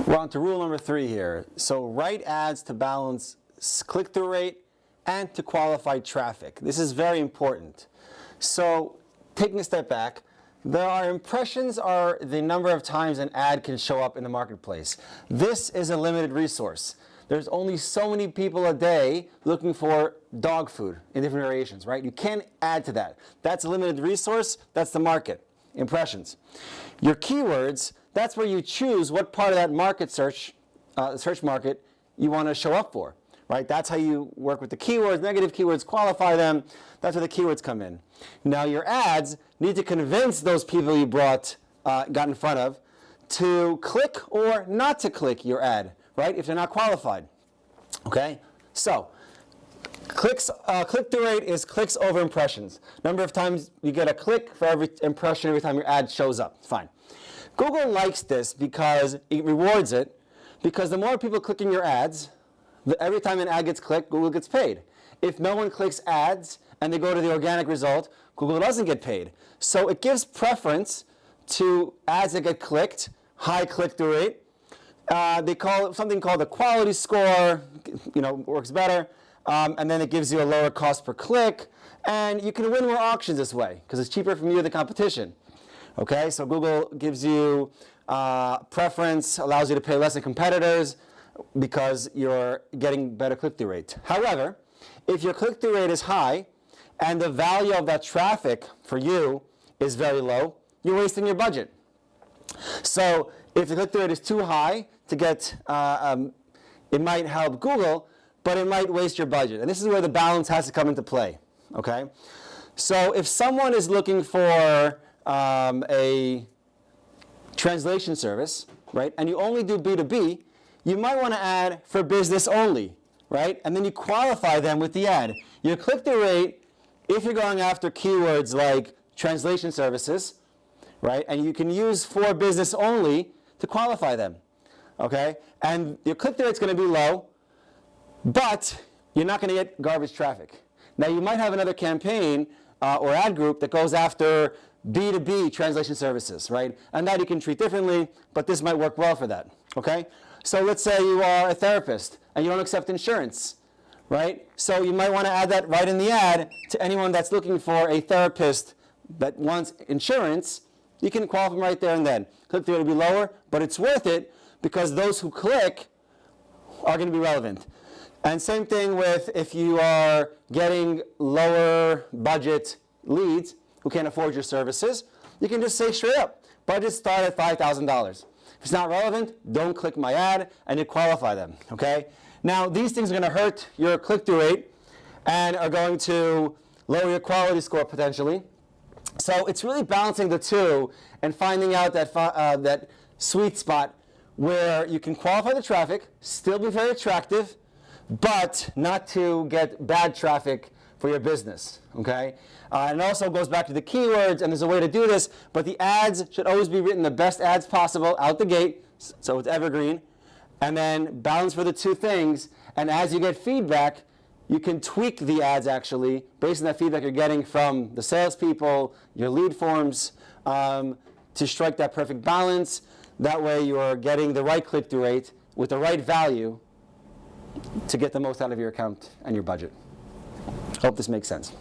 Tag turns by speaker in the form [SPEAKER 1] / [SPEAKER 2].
[SPEAKER 1] We're on to rule number 3 here. So write ads to balance click-through rate and to qualify traffic. This is very important. So taking a step back, impressions are the number of times an ad can show up in the marketplace. This is a limited resource. There's only so many people a day looking for dog food in different variations, right? You can't add to that. That's a limited resource. That's the market. Impressions. Your keywords, that's where you choose what part of that market search market you want to show up for, right? That's how you work with the keywords, negative keywords, qualify them. That's where the keywords come in. Now your ads need to convince those people you got in front of to click or not to click your ad, right? If they're not qualified, okay? So click-through rate is clicks over impressions. Number of times you get a click for every impression every time your ad shows up. Fine. Google likes this because it rewards it, because the more people clicking your ads, every time an ad gets clicked, Google gets paid. If no one clicks ads and they go to the organic result, Google doesn't get paid. So it gives preference to ads that get clicked, high click-through rate. They call it something called a quality score, works better. And then it gives you a lower cost per click. And you can win more auctions this way because it's cheaper from you than the competition. Okay, so Google gives you preference, allows you to pay less than competitors because you're getting better click-through rate. However, if your click-through rate is high and the value of that traffic for you is very low, you're wasting your budget. So if the click-through rate is too high to get, it might help Google, but it might waste your budget. And this is where the balance has to come into play, okay? So if someone is looking for a translation service, right, and you only do B2B, you might want to add for business only, right? And then you qualify them with the ad. Your click-through rate, if you're going after keywords like translation services, right, and you can use for business only to qualify them, okay? And your click-through rate's going to be low, but you're not going to get garbage traffic. Now you might have another campaign or ad group that goes after B2B translation services, right? And that you can treat differently, but this might work well for that, okay? So let's say you are a therapist and you don't accept insurance, right? So you might want to add that right in the ad to anyone that's looking for a therapist that wants insurance. You can qualify them right there and then. Click-through will be lower, but it's worth it because those who click are going to be relevant. And same thing with if you are getting lower budget leads who can't afford your services, you can just say straight up, budgets start at $5,000. If it's not relevant, don't click my ad and you qualify them, okay? Now these things are going to hurt your click-through rate and are going to lower your quality score potentially. So it's really balancing the two and finding out that sweet spot where you can qualify the traffic, still be very attractive, but not to get bad traffic for your business, okay? And it also goes back to the keywords, and there's a way to do this, but the ads should always be written the best ads possible out the gate, so it's evergreen, and then balance for the two things, and as you get feedback, you can tweak the ads actually, based on that feedback you're getting from the salespeople, your lead forms, to strike that perfect balance. That way you're getting the right click-through rate with the right value to get the most out of your account and your budget. Hope this makes sense.